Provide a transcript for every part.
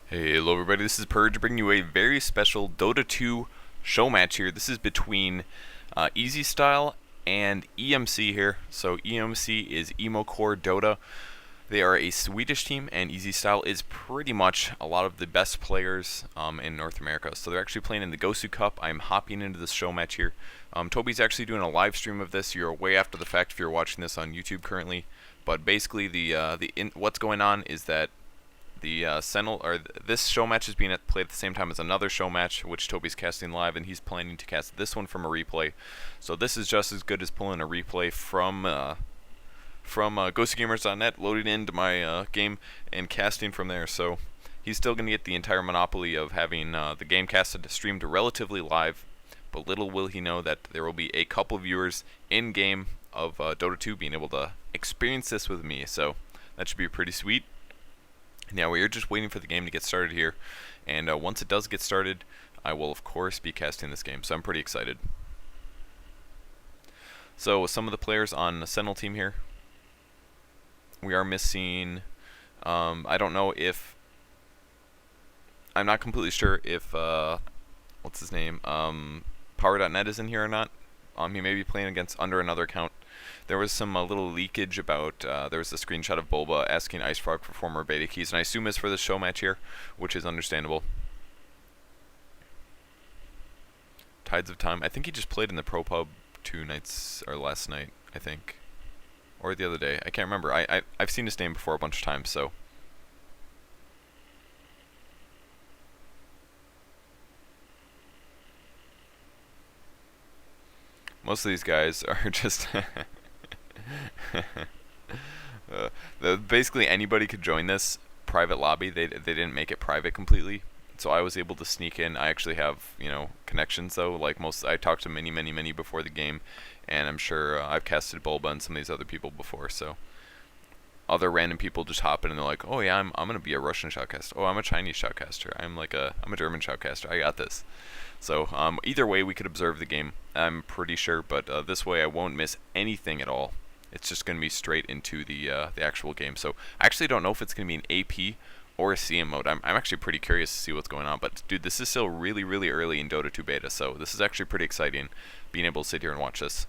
Hey, hello everybody, this is Purge bringing you a very special Dota 2 show match here. This is between ezStyle and EMC here. So EMC is Emo Core Dota. They are a Swedish team, and ezStyle is pretty much a lot of the best players in North America. So they're actually playing in the Gosu Cup. I'm hopping into this show match here. Toby's actually doing a live stream of this. You're way after the fact if you're watching this on YouTube currently. But basically, what's going on is that this show match is being played at the same time as another show match, which Toby's casting live, and he's planning to cast this one from a replay. So this is just as good as pulling a replay from GhostGamers.net, loading into my game and casting from there. So he's still going to get the entire monopoly of having the game casted streamed relatively live, but little will he know that there will be a couple viewers in game of Dota 2 being able to experience this with me. So that should be pretty sweet. Now we are just waiting for the game to get started here, and once it does get started, I will of course be casting this game, so I'm pretty excited. So some of the players on the Sentinel team here, we are missing, I don't know if, I'm not completely sure if, what's his name, Power.net is in here or not. He may be playing against under another account. There was some little leakage about, there was a screenshot of Bulba asking IceFrog for former beta keys, and I assume it's for this show match here, which is understandable. Tides of Time, I think he just played in the Pro Pub last night, I think. Or the other day, I can't remember. I've seen his name before a bunch of times, so. Most of these guys are just basically anybody could join this private lobby. They didn't make it private completely, so I was able to sneak in. I actually have connections though. Like I talked to many before the game, and I'm sure I've casted Bulba and some of these other people before. So other random people just hop in and they're like, oh yeah, I'm gonna be a Russian shoutcaster. Oh, I'm a Chinese shoutcaster. I'm a German shoutcaster. I got this. So either way, we could observe the game, I'm pretty sure, but this way I won't miss anything at all. It's just going to be straight into the actual game. So I actually don't know if it's going to be an AP or a CM mode. I'm actually pretty curious to see what's going on. But dude, this is still really early in Dota 2 beta, so this is actually pretty exciting, being able to sit here and watch this.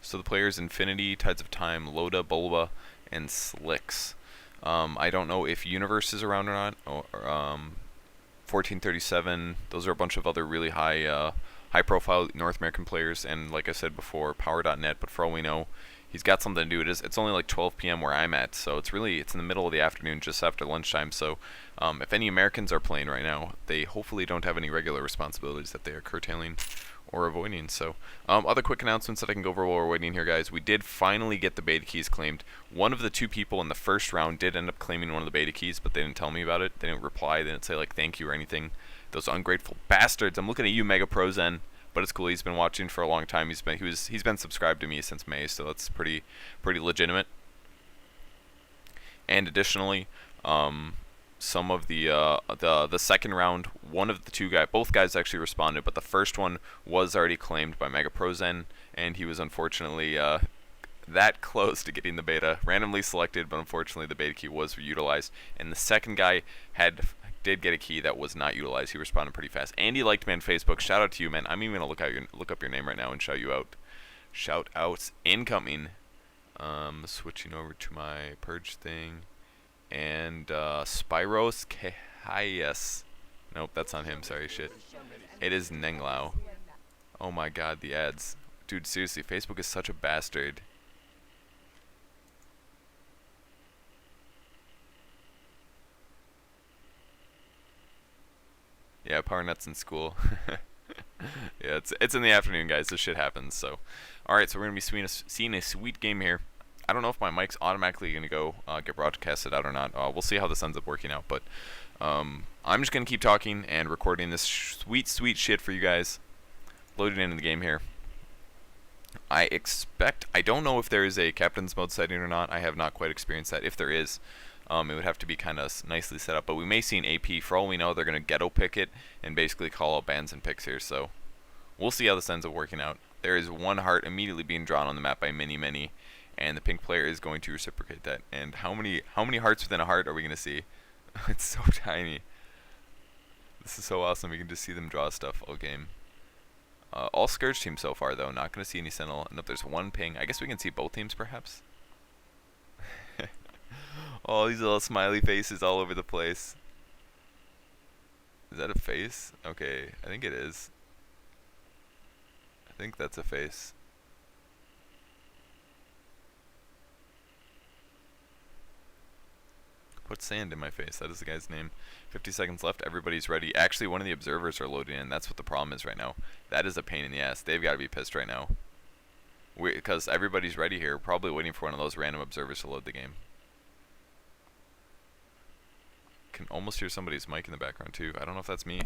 So the players: Infinity, Tides of Time, Loda, Bulba, and Slicks. I don't know if Universe is around or not. 1437. Those are a bunch of other really high-profile North American players, and like I said before, Power.net. But for all we know, he's got something to do. It's only like 12 p.m. where I'm at, so it's in the middle of the afternoon, just after lunchtime. So if any Americans are playing right now, they hopefully don't have any regular responsibilities that they are curtailing or avoiding. So other quick announcements that I can go over while we're waiting here, guys. We did finally get the beta keys claimed. One of the two people in the first round did end up claiming one of the beta keys, but they didn't tell me about it. They didn't reply. They didn't say like thank you or anything. Those ungrateful bastards. I'm looking at you, Mega Pro Zen, but it's cool. He's been watching for a long time. He's been subscribed to me since May, so that's pretty legitimate. And additionally, some of the second round, one of the two guys, both guys actually responded, but the first one was already claimed by Mega Pro Zen, and he was unfortunately that close to getting the beta, randomly selected, but unfortunately the beta key was utilized. And the second guy did get a key that was not utilized. He responded pretty fast. Andy liked me on Facebook. Shout out to you, man. I'm even gonna look up your name right now and shout you out. Shout outs incoming. Switching over to my Purge thing. And Spyros Kayas. Nope, that's not him. Sorry, shit. It is Nenglao. Oh my god, the ads. Dude, seriously, Facebook is such a bastard. Yeah, PowerNet's in school. Yeah, it's in the afternoon, guys. This shit happens. So, alright, so we're going to be seeing a sweet game here. I don't know if my mic's automatically going to go get broadcasted out or not. We'll see how this ends up working out. But I'm just going to keep talking and recording this sweet shit for you guys. Loading into the game here. I don't know if there is a captain's mode setting or not. I have not quite experienced that. If there is, it would have to be kind of nicely set up. But we may see an AP. For all we know, they're going to ghetto pick it and basically call out bans and picks here. So we'll see how this ends up working out. There is one heart immediately being drawn on the map by Mini, and the pink player is going to reciprocate that. And how many hearts within a heart are we going to see? It's so tiny. This is so awesome. We can just see them draw stuff all game. All Scourge teams so far, though. Not going to see any Sentinel. And if there's one ping, I guess we can see both teams, perhaps. All these little smiley faces all over the place. Is that a face? Okay, I think it is. I think that's a face. Put sand in my face. That is the guy's name. 50 seconds left. Everybody's ready. Actually, one of the observers are loading in. That's what the problem is right now. That is a pain in the ass. They've got to be pissed right now. Because everybody's ready here. Probably waiting for one of those random observers to load the game. Can almost hear somebody's mic in the background too. I don't know if that's me.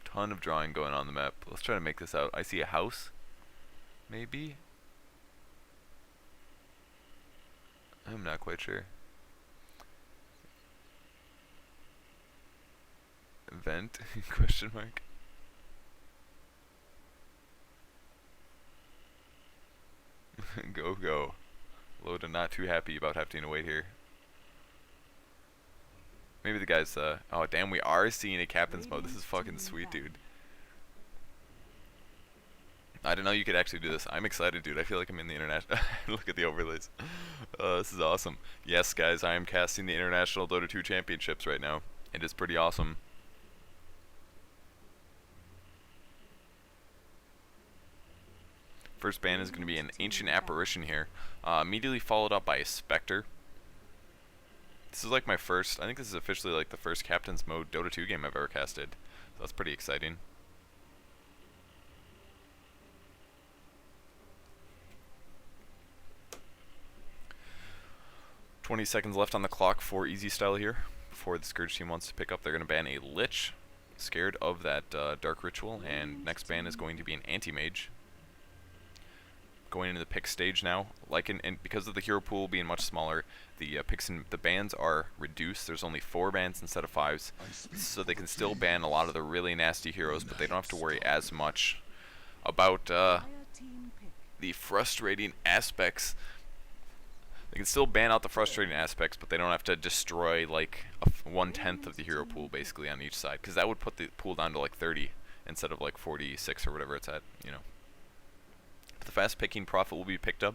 Ton of drawing going on the map. Let's try to make this out. I see a house. Maybe? I'm not quite sure. Vent? Question mark. Go, go. Loda not too happy about having to wait here. Maybe the guy's, oh damn, we are seeing a captain's mode. This is fucking sweet, dude. I didn't know you could actually do this. I'm excited, dude. I feel like I'm in the international. Look at the overlays. This is awesome. Yes, guys, I am casting the International Dota 2 Championships right now. It is pretty awesome. First ban is going to be an Ancient Apparition here. Immediately followed up by a Spectre. This is like my first, I think this is officially like the first Captain's Mode Dota 2 game I've ever casted. So that's pretty exciting. $20 seconds left on the clock for ezStyle here. Before the Scourge team wants to pick up, they're going to ban a Lich. Scared of that Dark Ritual. And next ban is going to be an Anti-Mage. Going into the pick stage now, and because of the hero pool being much smaller, the picks and the bans are reduced. There's only 4 bans instead of 5s, so they can still ban a lot of the really nasty heroes, but they don't have to worry as much about the frustrating aspects. They can still ban out the frustrating aspects, but they don't have to destroy like 1/10 of the hero pool basically on each side, because that would put the pool down to like 30 instead of like 46 or whatever it's at, you know. The fast picking Prophet will be picked up,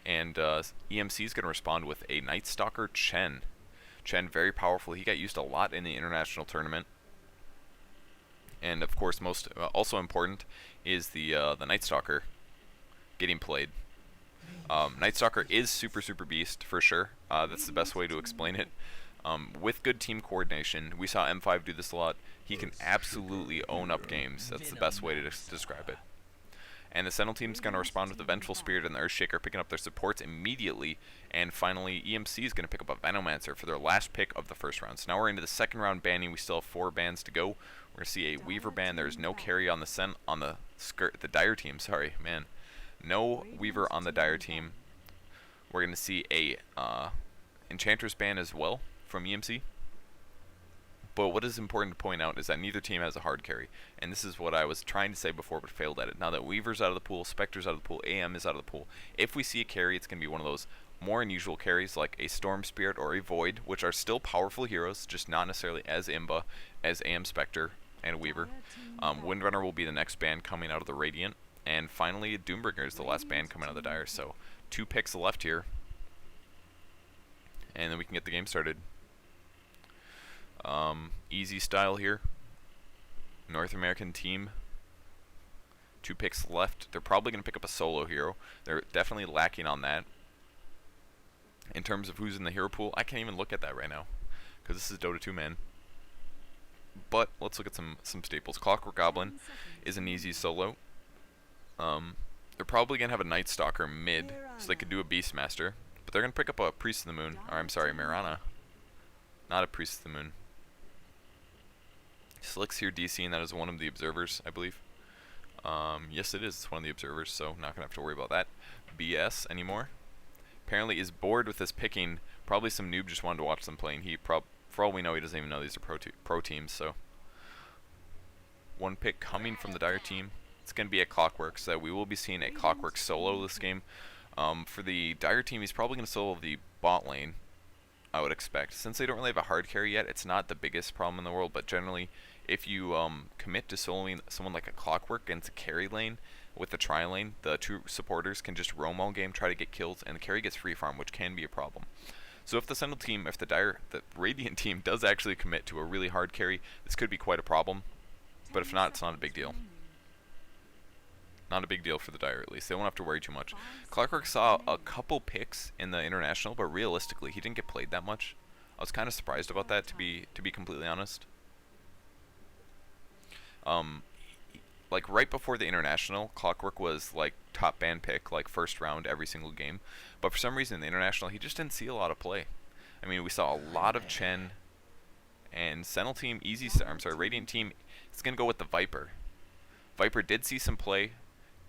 and EMC is going to respond with a Night Stalker Chen. Chen, very powerful. He got used a lot in the international tournament. And of course, most also important is the Night Stalker getting played. Night Stalker is super beast for sure. That's the best way to explain it. With good team coordination, we saw M5 do this a lot. He can absolutely own up games. That's the best way to describe it. And the Sentinel team is going to respond with the Vengeful Spirit and the Earthshaker, picking up their supports immediately. And finally, EMC is going to pick up a Venomancer for their last pick of the first round. So now we're into the second round banning. We still have 4 bans to go. We're going to see a Weaver ban. There's no carry on the Dire team. Sorry, man. No Weaver on the Dire team. We're going to see a Enchantress ban as well from EMC. But what is important to point out is that neither team has a hard carry. And this is what I was trying to say before but failed at it. Now that Weaver's out of the pool, Spectre's out of the pool, AM is out of the pool, if we see a carry, it's going to be one of those more unusual carries like a Storm Spirit or a Void, which are still powerful heroes, just not necessarily as Imba as AM, Spectre, and Weaver. Windrunner will be the next ban coming out of the Radiant. And finally, Doombringer is the last ban coming out of the Dire. So 2 picks left here. And then we can get the game started. ezStyle here. North American team. 2 picks left. They're probably going to pick up a solo hero. They're definitely lacking on that. In terms of who's in the hero pool, I can't even look at that right now, because this is Dota 2, man. But let's look at some staples. Clockwork Goblin is an easy solo. They're probably going to have a Night Stalker mid, so they could do a Beastmaster. But they're going to pick up a Priest of the Moon. Or I'm sorry, Mirana. Not a Priest of the Moon. Slick's here DCing, that is one of the observers, I believe. Yes, it is. It's one of the observers, so not going to have to worry about that BS anymore. Apparently is bored with this picking. Probably some noob just wanted to watch them playing. For all we know, he doesn't even know these are pro teams, so. one pick coming from the Dire team. It's going to be a Clockwork, so we will be seeing a Clockwork solo this game. For the Dire team, he's probably going to solo the bot lane, I would expect. Since they don't really have a hard carry yet, it's not the biggest problem in the world, but generally, if you commit to soloing someone like a Clockwork against a carry lane with the tri lane, the two supporters can just roam all game, try to get kills, and the carry gets free farm, which can be a problem. So if the Sentinel team, if the Radiant team does actually commit to a really hard carry, this could be quite a problem. But if not, it's not a big deal. Not a big deal for the Dire, at least. They won't have to worry too much. Clockwork saw a couple picks in the International, but realistically, he didn't get played that much. I was kind of surprised about that, to be completely honest. Like right before the International, Clockwork was like top ban pick, like first round every single game. But for some reason, in the International, he just didn't see a lot of play. I mean, we saw a lot of Chen, and Sentinel team, Radiant team, is going to go with the Viper. Viper did see some play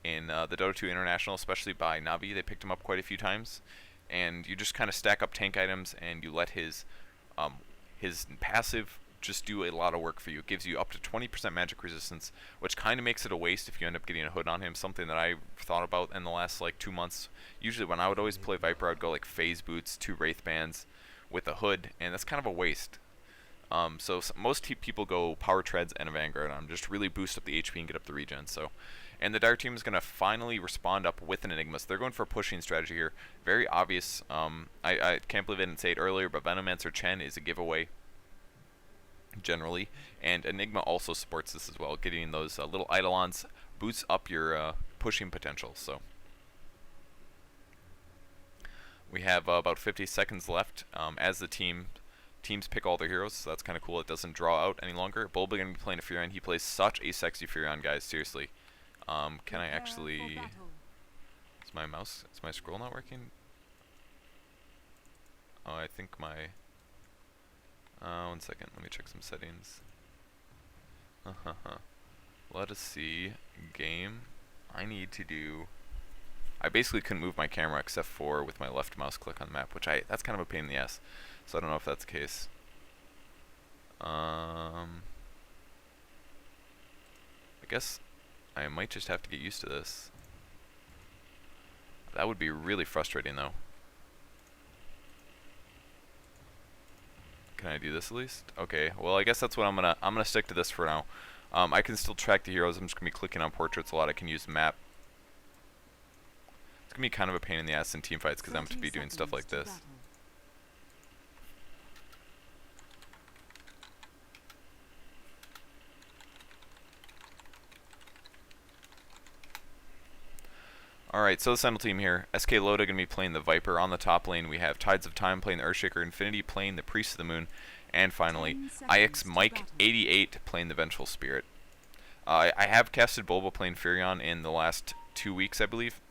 in the Dota 2 International, especially by Navi. They picked him up quite a few times. And you just kind of stack up tank items, and you let his passive just do a lot of work for you. It gives you up to 20% magic resistance, which kind of makes it a waste if you end up getting a hood on him, something that I've thought about in the last like 2 months. Usually when I would always play Viper, I would go like phase boots, 2 Wraith Bands with a hood, and that's kind of a waste. So most people go Power Treads and a Vanguard on, just really boost up the HP and get up the regen. And the Dire team is going to finally respond up with an Enigma. So they're going for a pushing strategy here. Very obvious. I can't believe I didn't say it earlier, but Venomancer Chen is a giveaway generally. And Enigma also supports this as well. Getting those little Eidolons boosts up your pushing potential. So we have about 50 seconds left as the teams pick all their heroes, so that's kind of cool. It doesn't draw out any longer. Bulba going to be playing a Furion. He plays such a sexy Furion, guys. Seriously. Can I actually... Is my scroll not working? Oh, I think my... 1 second. Let me check some settings. Let us see. Game. I need to do... I basically couldn't move my camera except for with my left mouse click on the map, which that's kind of a pain in the ass. So I don't know if that's the case. I guess I might just have to get used to this. That would be really frustrating though. Can I do this at least? Okay, well I guess that's what I'm gonna stick to this for now. I can still track the heroes. I'm just gonna be clicking on portraits a lot. I can use the map. It's gonna be kind of a pain in the ass in team fights because I'm to be doing stuff like this. Alright, so the Sentinel team here. SK Loda going to be playing the Viper. On the top lane, we have Tides of Time playing the Earthshaker, Infinity playing the Priest of the Moon, and finally, IX Mike 88 playing the Vengeful Spirit. I have casted Bulba playing Furion in the last 2 weeks, I believe.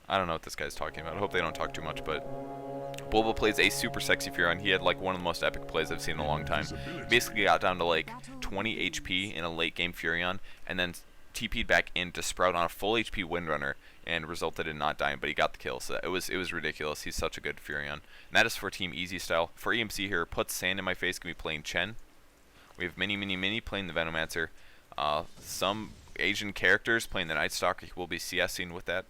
I don't know what this guy's talking about. I hope they don't talk too much, but Bulba plays a super sexy Furion. He had like one of the most epic plays I've seen in a long time. Basically got down to like 20 HP in a late game Furion, and then TP'd back in to Sprout on a full HP Windrunner and resulted in not dying, but he got the kill. So it was ridiculous. He's such a good Furion. And that is for Team ezStyle. For EMC here, Puts Sand in My Face can be playing Chen. We have Mini playing the Venomancer. Some Asian characters playing the Night Stalker. He will be CSing with that.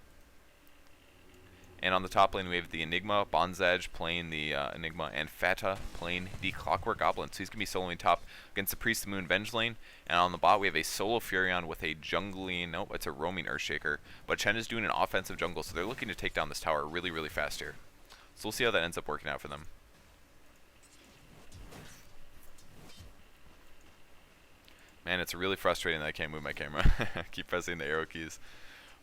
And on the top lane, we have the Enigma, Bonzaj playing the Enigma, and Fata playing the Clockwork Goblin. So he's going to be soloing top against the Priest of the Moon Venge lane. And on the bot, we have a solo Furion with a jungling, nope, it's a roaming Earthshaker. But Chen is doing an offensive jungle, so they're looking to take down this tower really, really fast here. So we'll see how that ends up working out for them. Man, it's really frustrating that I can't move my camera. I keep pressing the arrow keys.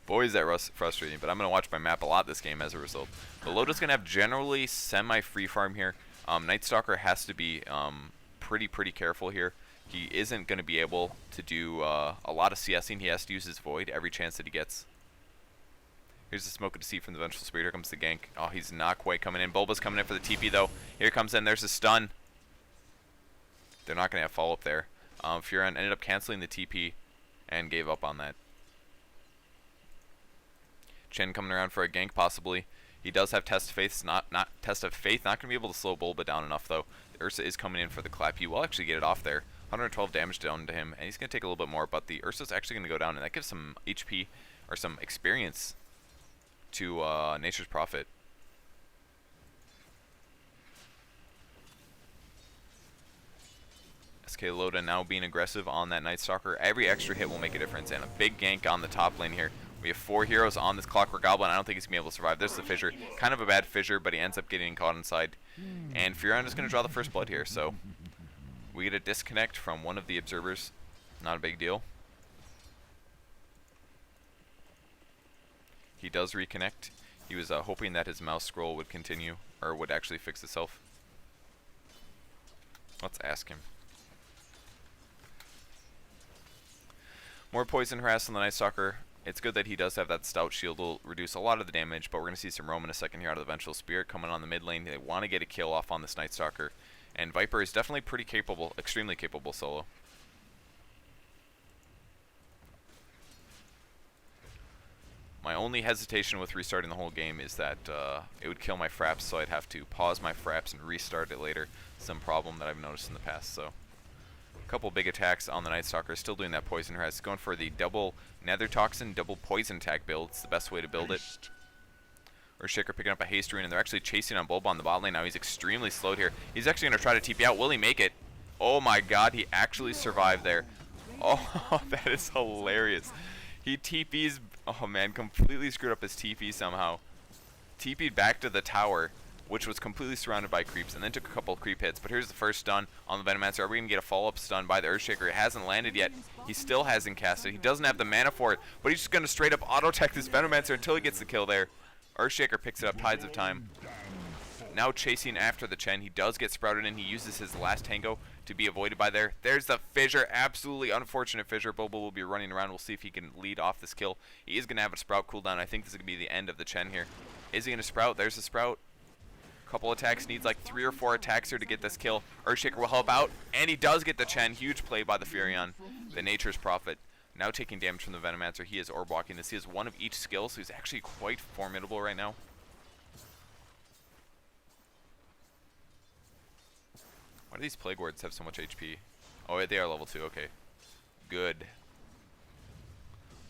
Boy, is that frustrating, but I'm going to watch my map a lot this game as a result. But Loda's going to have generally semi-free farm here. Night Stalker has to be pretty careful here. He isn't going to be able to do a lot of CSing. He has to use his Void every chance that he gets. Here's the Smoke of Deceit from the Vengeful Spirit. Here comes the gank. Oh, he's not quite coming in. Bulba's coming in for the TP, though. Here comes in. There's a stun. They're not going to have follow-up there. Furion ended up canceling the TP and gave up on that. Chen coming around for a gank possibly. He does have Test of Faith, not Test of Faith, not going to be able to slow Bulba down enough though. Ursa is coming in for the clap. He will actually get it off there. 112 damage down to him, and he's going to take a little bit more, but the Ursa's actually going to go down, and that gives some HP, or some experience, to Nature's Prophet. SK Loda now being aggressive on that Night Stalker. Every extra hit will make a difference, and a big gank on the top lane here. We have 4 heroes on this Clockwork Goblin. I don't think he's going to be able to survive. There's the Fissure. Kind of a bad Fissure, but he ends up getting caught inside. And Furion is going to draw the first blood here, so we get a disconnect from one of the observers. Not a big deal. He does reconnect. He was hoping that his mouse scroll would continue, or would actually fix itself. Let's ask him. More poison harass on the Night Stalker. It's good that he does have that stout shield. Will reduce a lot of the damage, but we're going to see some roam in a second here out of the Vengeful Spirit coming on the mid lane. They want to get a kill off on this Night Stalker. And Viper is definitely pretty capable, extremely capable solo. My only hesitation with restarting the whole game is that it would kill my fraps, so I'd have to pause my fraps and restart it later. Some problem that I've noticed in the past, so. A couple big attacks on the Night Stalker, still doing that poison harass. Going for the double Nether Toxin, double poison tag build. It's the best way to build it. Earthshaker picking up a haste rune, and they're actually chasing on Bulba on the bot lane now. He's extremely slowed here. He's actually going to try to TP out. Will he make it? Oh my god, he actually survived there. Oh, that is hilarious. He TP's, oh man, completely screwed up his TP somehow. TP'd back to the tower, which was completely surrounded by creeps, and then took a couple of creep hits. But here's the first stun on the Venomancer. Are we going to get a follow-up stun by the Earthshaker? It hasn't landed yet. He still hasn't cast it. He doesn't have the mana for it, but he's just going to straight up auto-tech this Venomancer until he gets the kill there. Earthshaker picks it up, Tides of Time. Now chasing after the Chen. He does get sprouted in. He uses his last tango to be avoided by there. There's the Fissure. Absolutely unfortunate Fissure. Bulba will be running around. We'll see if he can lead off this kill. He is going to have a sprout cooldown. I think this is going to be the end of the Chen here. Is he going to sprout? There's the sprout. Couple attacks, needs like 3 or 4 attacks here to get this kill. Earthshaker will help out, and he does get the Chen. Huge play by the Furion, the Nature's Prophet. Now taking damage from the Venomancer. He is orb walking this. He has one of each skill, so he's actually quite formidable right now. Why do these Plague Wards have so much HP? Oh, they are level 2, okay. Good.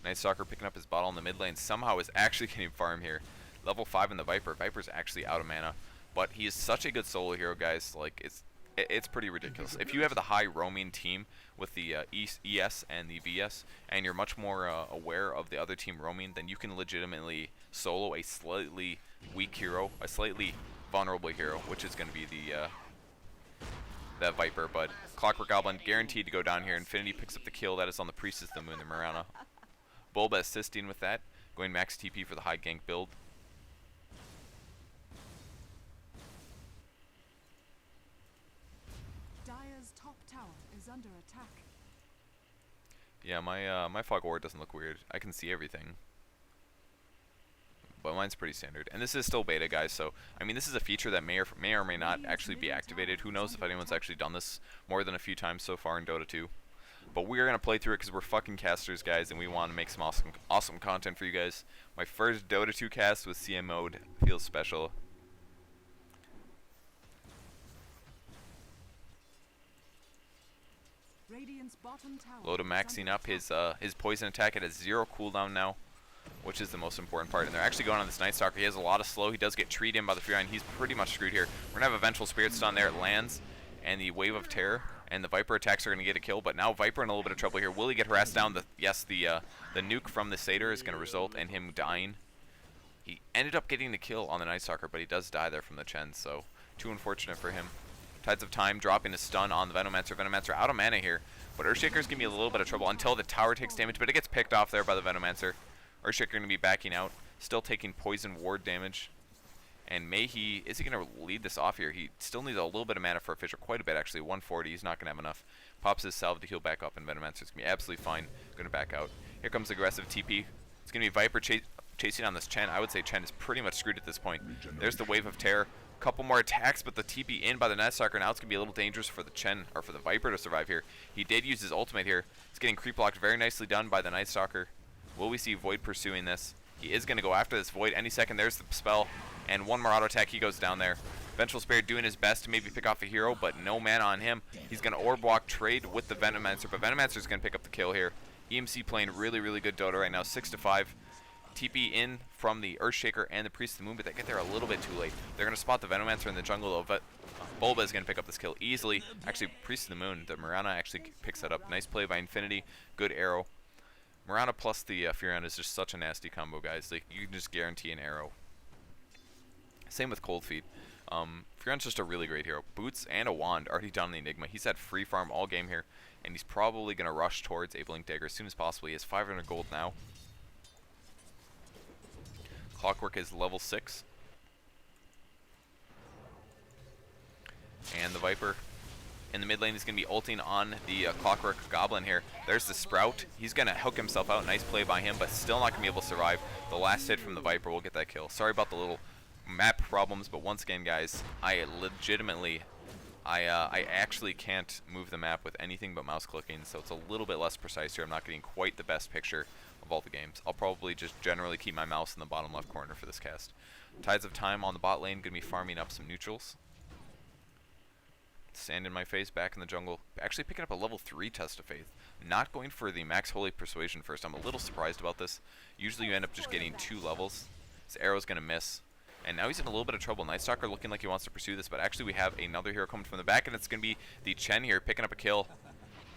Night Stalker picking up his bottle in the mid lane. Somehow is actually getting farm here. Level 5 in the Viper. Viper's actually out of mana. But he is such a good solo hero, guys. Like, it's pretty ridiculous. If you have the high roaming team with the ES and the VS, and you're much more aware of the other team roaming, then you can legitimately solo a slightly weak hero, a slightly vulnerable hero, which is going to be the that Viper. But Clockwork Goblin guaranteed to go down here. Infinity picks up the kill. That is on the Priestess, the Moon, the Mirana. Bulba assisting with that, going max TP for the high gank build. Dire's top tower is under attack. Yeah, my fog ward doesn't look weird. I can see everything. But mine's pretty standard. And this is still beta, guys, so I mean this is a feature that may or may not actually be activated. Who knows if anyone's actually done this more than a few times so far in Dota 2. But we're going to play through it because we're fucking casters, guys, and we want to make some awesome content for you guys. My first Dota 2 cast with CM mode feels special. Radiant's bottom tower. Loda maxing up his poison attack. It has 0 cooldown now, which is the most important part. And they're actually going on this Night Stalker. He has a lot of slow. He does get treed in by the Furion. He's pretty much screwed here. We're going to have a Vengeful Spirit stun there. It lands. And the Wave of Terror and the Viper attacks are going to get a kill. But now Viper in a little bit of trouble here. Will he get harassed down? Yes, the nuke from the Satyr is going to result in him dying. He ended up getting the kill on the Night Stalker, but he does die there from the Chen. So, too unfortunate for him. Tides of Time dropping a stun on the Venomancer. Venomancer out of mana here. But Earthshaker's going to be a little bit of trouble until the tower takes damage. But it gets picked off there by the Venomancer. Earthshaker going to be backing out. Still taking poison ward damage. And is he going to lead this off here? He still needs a little bit of mana for a Fissure. Quite a bit, actually. 140. He's not going to have enough. Pops his salve to heal back up. And Venomancer's going to be absolutely fine. Going to back out. Here comes aggressive TP. It's going to be Viper chasing on this Chen. I would say Chen is pretty much screwed at this point. There's the Wave of Terror. Couple more attacks, but the TP in by the Night Stalker. Now it's going to be a little dangerous for the Chen, or for the Viper to survive here. He did use his ultimate here. It's getting creep blocked very nicely done by the Night Stalker. Will we see Void pursuing this? He is going to go after this Void any second. There's the spell, and one more auto attack. He goes down there. Vengeful Spirit doing his best to maybe pick off a hero, but no mana on him. He's going to Orb Walk trade with the Venomancer, but Venomancer's going to pick up the kill here. EMC playing really, really good Dota right now, 6-5. TP in from the Earthshaker and the Priest of the Moon, but they get there a little bit too late. They're going to spot the Venomancer in the jungle, though, but Bulba is going to pick up this kill easily. Actually, Priest of the Moon, the Mirana actually picks that up. Nice play by Infinity, good arrow. Mirana plus the Furion is just such a nasty combo, guys. Like, you can just guarantee an arrow. Same with Cold Feet. Furion's just a really great hero. Boots and a wand already down the Enigma. He's had free farm all game here, and he's probably going to rush towards a Blink Dagger as soon as possible. He has 500 gold now. Clockwork is level 6. And the Viper in the mid lane is going to be ulting on the Clockwork Goblin here. There's the Sprout. He's going to hook himself out. Nice play by him, but still not going to be able to survive. The last hit from the Viper will get that kill. Sorry about the little map problems, but once again, guys, I legitimately, I actually can't move the map with anything but mouse clicking, so it's a little bit less precise here. I'm not getting quite the best picture of all the games. I'll probably just generally keep my mouse in the bottom left corner for this cast. Tides of Time on the bot lane, going to be farming up some neutrals. Sand in my face, back in the jungle. Actually picking up a level 3 Test of Faith. Not going for the Max Holy Persuasion first. I'm a little surprised about this. Usually you end up just getting 2 levels. This arrow's going to miss. And now he's in a little bit of trouble. Nightstalker looking like he wants to pursue this, but actually we have another hero coming from the back, and it's going to be the Chen here picking up a kill.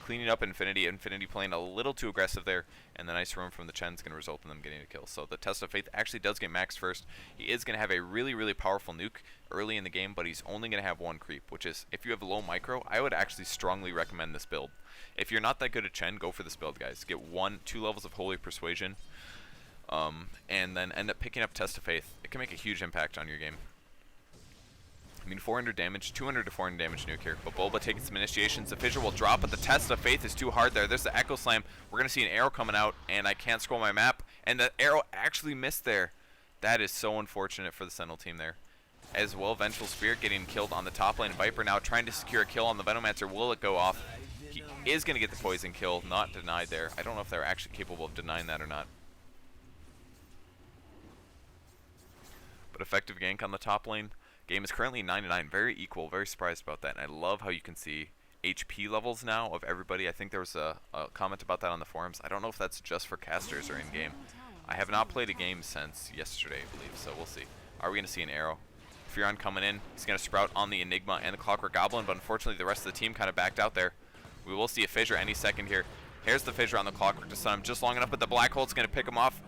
Cleaning up Infinity. Infinity playing a little too aggressive there, and the nice roam from the Chen is going to result in them getting a kill. So the Test of Faith actually does get maxed first. He is going to have a really, really powerful nuke early in the game, but he's only going to have 1 creep, which is, if you have low micro, I would actually strongly recommend this build. If you're not that good at Chen, go for this build, guys. Get 2 levels of Holy Persuasion, and then end up picking up Test of Faith. It can make a huge impact on your game. I mean, 400 damage, 200 to 400 damage nuke here. But Bulba taking some initiations. The Fissure will drop, but the Test of Faith is too hard there. There's the Echo Slam. We're going to see an arrow coming out, and I can't scroll my map. And the arrow actually missed there. That is so unfortunate for the Sentinel team there. As well, Vengeful Spirit getting killed on the top lane. Viper now trying to secure a kill on the Venomancer. Will it go off? He is going to get the poison kill. Not denied there. I don't know if they're actually capable of denying that or not. But effective gank on the top lane. Game is currently 9-9, very equal, very surprised about that. And I love how you can see HP levels now of everybody. I think there was a comment about that on the forums. I don't know if that's just for casters or in-game. I have not played a game since yesterday, I believe, so we'll see. Are we going to see an arrow? Furion coming in. He's going to Sprout on the Enigma and the Clockwork Goblin, but unfortunately the rest of the team kind of backed out there. We will see a Fissure any second here. Here's the Fissure on the Clockwork to stun him just long enough, but the Black Hole's going to pick him off.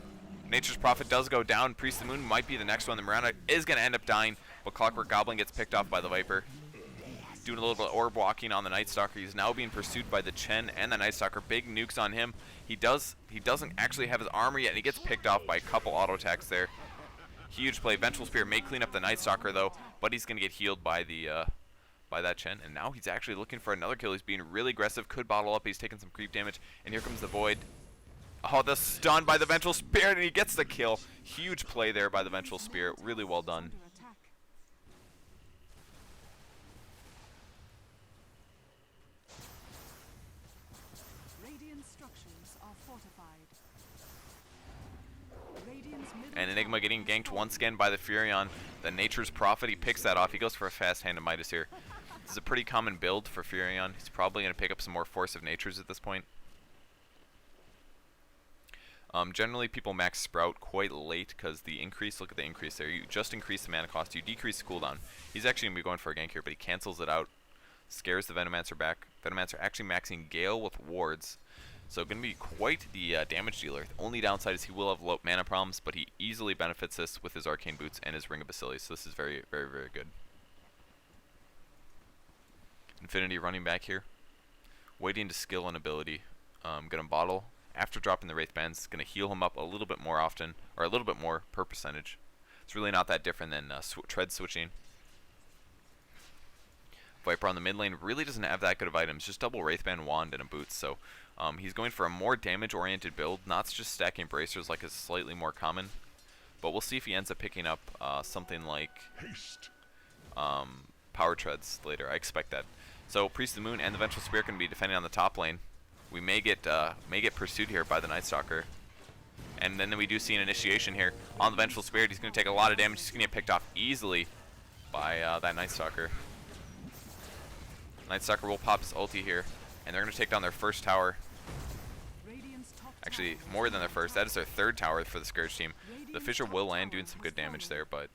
Nature's Prophet does go down. Priest of the Moon might be the next one. The Mirana is going to end up dying, but Clockwork Goblin gets picked off by the Viper. Doing a little bit of orb walking on the Nightstalker. He's now being pursued by the Chen and the Nightstalker. Big nukes on him. He doesn't actually have his armor yet, and he gets picked off by a couple auto attacks there. Huge play. Vengeful Spirit may clean up the Nightstalker though, but he's going to get healed by the by that Chen, and now he's actually looking for another kill. He's being really aggressive. Could bottle up. He's taking some creep damage, and here comes the Void. Oh, the stun by the Vengeful Spirit, and he gets the kill. Huge play there by the Vengeful Spirit. Really well done. Radiant structures are fortified. Radiant's middle And Enigma getting ganked once again by the Furion. The Nature's Prophet, he picks that off. He goes for a fast hand of Midas here. This is a pretty common build for Furion. He's probably going to pick up some more Force of Natures at this point. Generally, people max Sprout quite late because the increase, look at the increase there. You just increase the mana cost, you decrease the cooldown. He's actually going to be going for a gank here, but he cancels it out. Scares the Venomancer back. Venomancer actually maxing Gale with wards. So going to be quite the damage dealer. The only downside is he will have low mana problems, but he easily benefits this with his Arcane Boots and his Ring of Basilius. So this is very, very, very good. Infinity running back here. Waiting to skill and ability. Going to bottle. After dropping the Wraith Bands, it's going to heal him up a little bit more often, or a little bit more per percentage. It's really not that different than tread switching. Viper on the mid lane really doesn't have that good of items, just double Wraithband, Wand, and a Boots. So he's going for a more damage-oriented build, not just stacking bracers like is slightly more common. But we'll see if he ends up picking up something like Power Treads later. I expect that. So Priest of the Moon and the Vengeful Spirit going to be defending on the top lane. We may get pursued here by the Nightstalker. And then we do see an initiation here on the Vengeful Spirit. He's going to take a lot of damage. He's going to get picked off easily by that Night Stalker. Night Stalker will pop his ulti here, and they're going to take down their first tower. Radiant's top Actually, tower more than their is first. That is their third tower for the Scourge team. The Radiant's Fissure top will land tower doing some has good damage fallen. there, but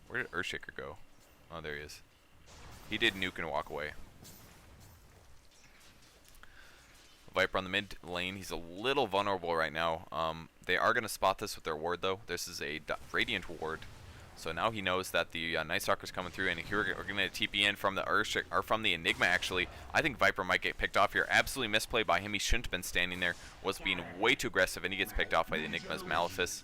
where did Earthshaker go? Oh, there he is. He did nuke and walk away. Viper on the mid lane. He's a little vulnerable right now. They are going to spot this with their ward, though. This is a Radiant ward. So now he knows that the Night Stalker's coming through, and here we're going to TP in from the or from the Enigma, actually. I think Viper might get picked off here. Absolutely misplay by him. He shouldn't have been standing there. Was being way too aggressive, and he gets picked off by the Enigma's Malefice.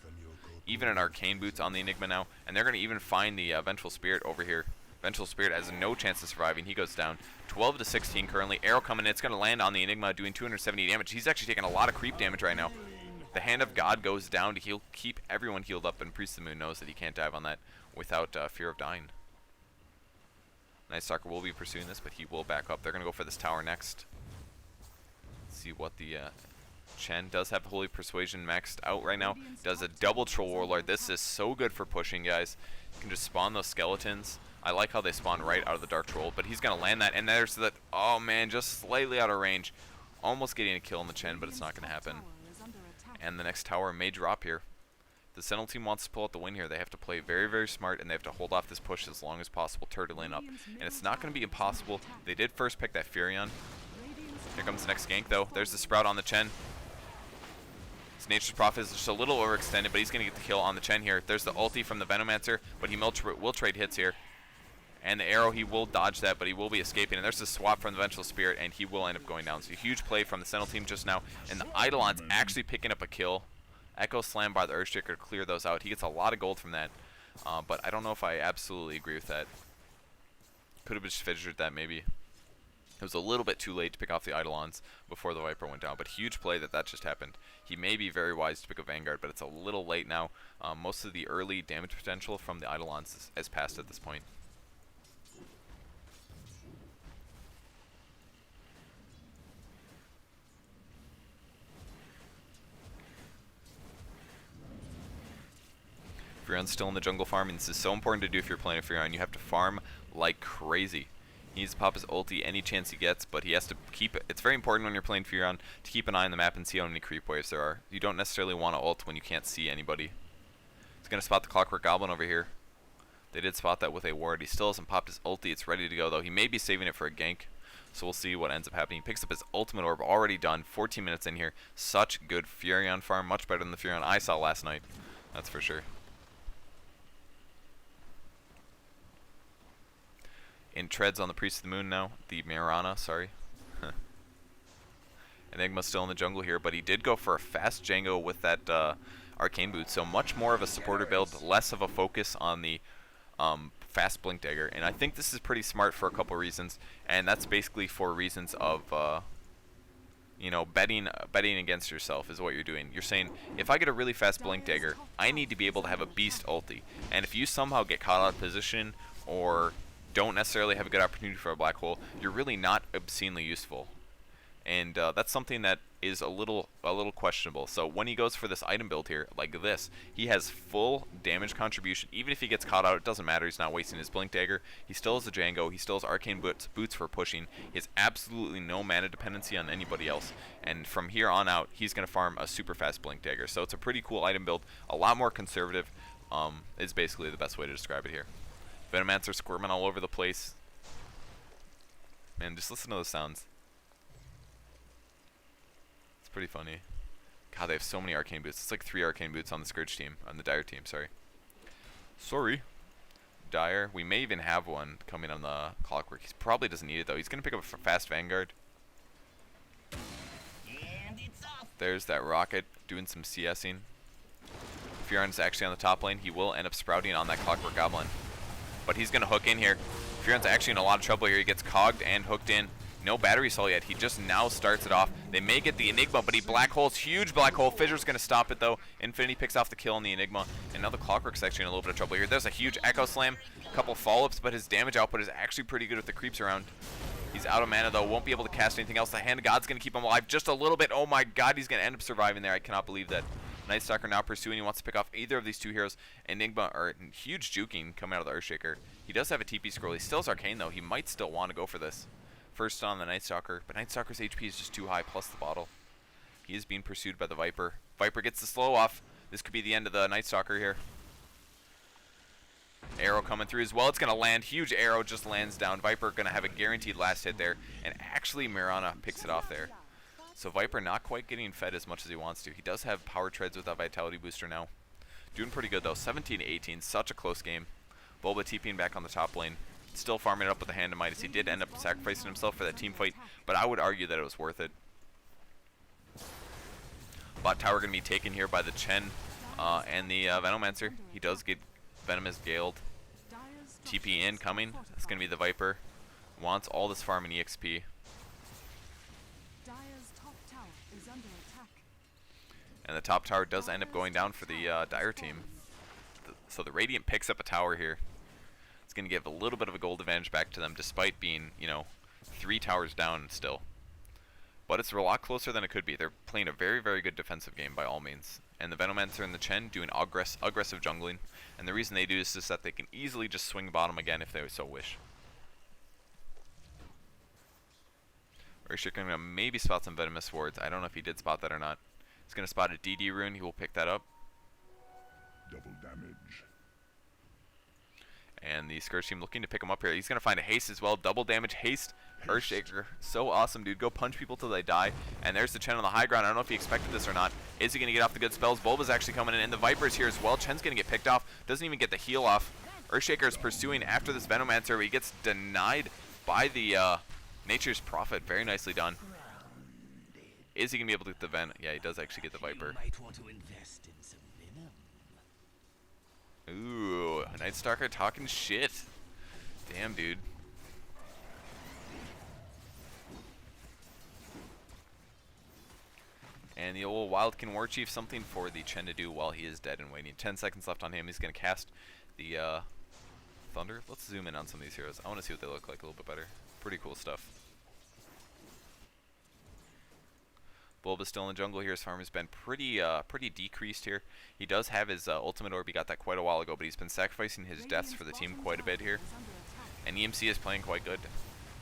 Even an Arcane Boots on the Enigma now, and they're going to even find the Vengeful Spirit over here. Vengeful Spirit has no chance of surviving. He goes down. 12 to 16 currently. Arrow coming in. It's going to land on the Enigma, doing 270 damage. He's actually taking a lot of creep damage right now. The Hand of God goes down to heal, keep everyone healed up, and Priest of the Moon knows that he can't dive on that without fear of dying. Night Stalker will be pursuing this, but he will back up. They're going to go for this tower next. Let's see what the Chen does have Holy Persuasion maxed out right now. Does a double Troll Warlord. This is so good for pushing, guys. You can just spawn those skeletons. I like how they spawn right out of the Dark Troll, but he's going to land that, and there's that. Oh man, just slightly out of range. Almost getting a kill on the Chen, but it's not going to happen. And the next tower may drop here. The Sentinel team wants to pull out the win here. They have to play very, very smart, and they have to hold off this push as long as possible, turtle in up. And it's not going to be impossible. They did first pick that Furion. Here comes the next gank, though. There's the Sprout on the Chen. His Nature's Prophet is just a little overextended, but he's going to get the kill on the Chen here. There's the ulti from the Venomancer, but he will trade hits here. And the arrow, he will dodge that, but he will be escaping. And there's the swap from the Vengeful Spirit, and he will end up going down. So a huge play from the Sentinel team just now. And the Eidolon's actually picking up a kill. Echo Slam by the Earthshaker to clear those out. He gets a lot of gold from that. But I don't know if I absolutely agree with that. Could have just fissured that maybe. It was a little bit too late to pick off the Eidolons before the Viper went down. But huge play that just happened. He may be very wise to pick a Vanguard, but it's a little late now. Most of the early damage potential from the Eidolons has passed at this point. Furion's still in the jungle farming. This is so important to do if you're playing a Furion. You have to farm like crazy. He needs to pop his ulti any chance he gets, but he has to keep it. It's very important when you're playing Furion to keep an eye on the map and see how many creep waves there are. You don't necessarily want to ult when you can't see anybody. He's going to spot the Clockwork Goblin over here. They did spot that with a ward. He still hasn't popped his ulti. It's ready to go, though. He may be saving it for a gank, so we'll see what ends up happening. He picks up his ultimate orb, already done. 14 minutes in here. Such good Furion farm. Much better than the Furion I saw last night. That's for sure. In treads on the Priest of the Moon now. The Mirana, sorry. Enigma's still in the jungle here, but he did go for a fast Django with that Arcane Boot, so much more of a supporter build, less of a focus on the fast Blink Dagger. And I think this is pretty smart for a couple reasons, and that's basically for reasons of you know, betting against yourself is what you're doing. You're saying, if I get a really fast Blink Dagger, I need to be able to have a beast ulti. And if you somehow get caught out of position or don't necessarily have a good opportunity for a black hole, you're really not obscenely useful. And that's something that is a little questionable. So when he goes for this item build here, like this, he has full damage contribution. Even if he gets caught out, it doesn't matter. He's not wasting his Blink Dagger. He still has a Django. He still has Arcane Boots for pushing. He has absolutely no mana dependency on anybody else. And from here on out, he's going to farm a super fast Blink Dagger. So it's a pretty cool item build. A lot more conservative is basically the best way to describe it here. Venomancer squirming all over the place. Man, just listen to those sounds. It's pretty funny. God, they have so many Arcane Boots. It's like 3 Arcane Boots on the Scourge team, on the Dire team, sorry. Dire. We may even have one coming on the Clockwork. He probably doesn't need it, though. He's going to pick up a fast Vanguard. And it's off. There's that Rocket doing some CSing. Furion's actually on the top lane. He will end up sprouting on that Clockwork Goblin. But he's going to hook in here. Furion's actually in a lot of trouble here. He gets cogged and hooked in. No battery cell yet. He just now starts it off. They may get the Enigma, but he black holes. Huge black hole. Fissure's going to stop it, though. Infinity picks off the kill on the Enigma. And now the Clockwork's actually in a little bit of trouble here. There's a huge Echo Slam. A couple follow-ups, but his damage output is actually pretty good with the creeps around. He's out of mana, though. Won't be able to cast anything else. The Hand of God's going to keep him alive just a little bit. Oh, my God. He's going to end up surviving there. I cannot believe that. Night Stalker now pursuing. He wants to pick off either of these two heroes. Enigma, or huge juking coming out of the Earthshaker. He does have a TP scroll. He still has Arcane, though. He might still want to go for this. First on the Night Stalker, but Night Stalker's HP is just too high, plus the bottle. He is being pursued by the Viper. Viper gets the slow off. This could be the end of the Night Stalker here. Arrow coming through as well. It's going to land. Huge arrow just lands down. Viper going to have a guaranteed last hit there. And actually, Mirana picks it off there. So Viper not quite getting fed as much as he wants to. He does have power treads with that Vitality Booster now. Doing pretty good, though. 17-18. Such a close game. Bulba TPing back on the top lane. Still farming it up with the Hand of Midas. He did end up sacrificing himself for that team fight, but I would argue that it was worth it. Bot tower going to be taken here by the Chen and the Venomancer. He does get Venomous Galed. TP in coming. It's going to be the Viper. Wants all this farm in EXP. And the top tower does end up going down for the Dire team. So the Radiant picks up a tower here. It's going to give a little bit of a gold advantage back to them, despite being, 3 towers down still. But it's a lot closer than it could be. They're playing a very, very good defensive game by all means. And the Venomancer and the Chen doing aggressive jungling. And the reason they do this is that they can easily just swing bottom again if they so wish. Earthshaker going to maybe spot some Venomous Wards. I don't know if he did spot that or not. He's going to spot a DD rune. He will pick that up. Double damage. And the Scourge team looking to pick him up here. He's going to find a haste as well. Double damage, haste, Earthshaker. So awesome, dude. Go punch people till they die. And there's the Chen on the high ground. I don't know if he expected this or not. Is he going to get off the good spells? Bulba's actually coming in, and the Viper's here as well. Chen's going to get picked off. Doesn't even get the heal off. Earthshaker is pursuing after this Venomancer, but he gets denied by the Nature's Prophet. Very nicely done. Is he going to be able to get the Ven? Yeah, he does actually get the Viper. Might want to invest in some venom. Ooh, Night Stalker talking shit. Damn, dude. And the old Wildkin Warchief, something for the Chen to do while he is dead and waiting. 10 seconds left on him. He's going to cast the Thunder. Let's zoom in on some of these heroes. I want to see what they look like a little bit better. Pretty cool stuff. Bulba's still in the jungle here. His farm has been pretty decreased here. He does have his ultimate orb. He got that quite a while ago, but he's been sacrificing his deaths for the team quite a bit here. And EMC is playing quite good.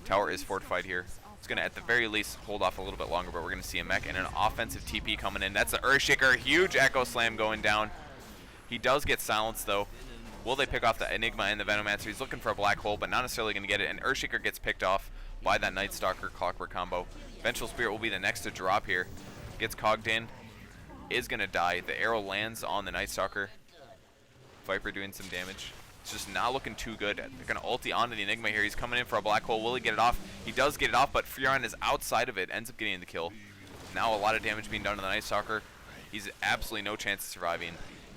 Tower is fortified here. It's going to, at the very least, hold off a little bit longer, but we're going to see a mech and an offensive TP coming in. That's the Earthshaker. Huge Echo Slam going down. He does get silenced, though. Will they pick off the Enigma and the Venomancer? He's looking for a black hole, but not necessarily going to get it. And Earthshaker gets picked off by that Night Stalker Clockwork combo. Vengeful Spirit will be the next to drop here. Gets cogged in. Is going to die. The arrow lands on the Night Stalker. Viper doing some damage. It's just not looking too good. They're going to ulti onto the Enigma here. He's coming in for a black hole. Will he get it off? He does get it off, but Furon is outside of it. Ends up getting the kill. Now a lot of damage being done to the Night Stalker. He's absolutely no chance of surviving.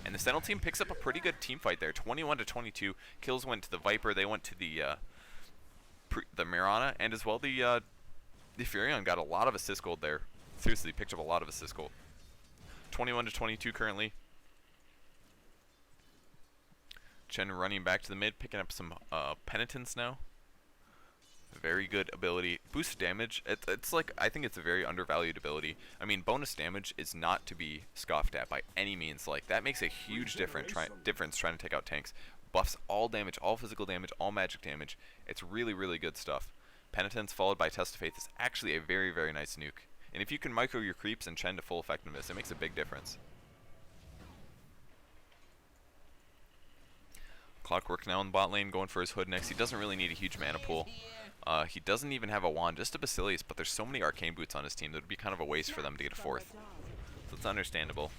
And the Sentinel team picks up a pretty good team fight there. 21-22. Kills went to the Viper. They went to the Mirana. And as well, the Furion got a lot of assist gold there. Seriously, picked up a lot of assist gold. 21-22 currently. Chen running back to the mid, picking up some penitence now. Very good ability. Boost damage. It's like, I think it's a very undervalued ability. I mean, bonus damage is not to be scoffed at by any means. Like, that makes a huge difference trying to take out tanks. Buffs all damage, all physical damage, all magic damage. It's really, really good stuff. Penitence followed by Test of Faith is actually a very, very nice nuke. And if you can micro your creeps and Chen to full effectiveness, it makes a big difference. Clockwork now in the bot lane, going for his Hood next. He doesn't really need a huge mana pool. He doesn't even have a wand, just a Basilius, but there's so many Arcane Boots on his team that it would be kind of a waste for them to get a fourth. So it's understandable.